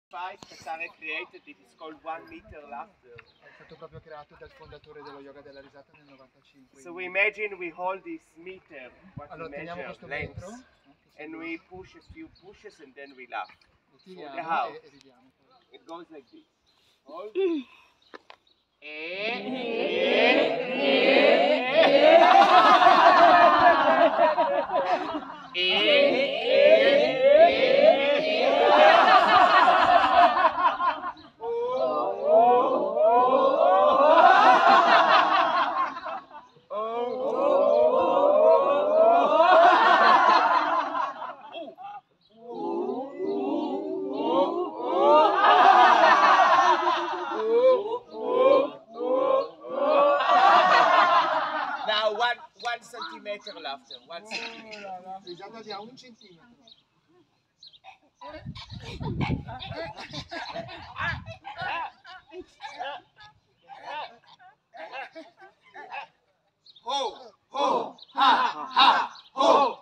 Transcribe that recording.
È stato created, it is called 1 meter laughter. È stato proprio creato dal fondatore dello yoga della risata nel 95. So we imagine we hold this meter, what Allora we teniamo measure questo length, metro, and we push a few pushes and then we laugh. lo tiriamo e ridiamo. It goes like this. Hold. Now 1 centimeter laughter, 1 centimeter. Risata di a 1 centimetro. Ho, ho, ha, ha, ho,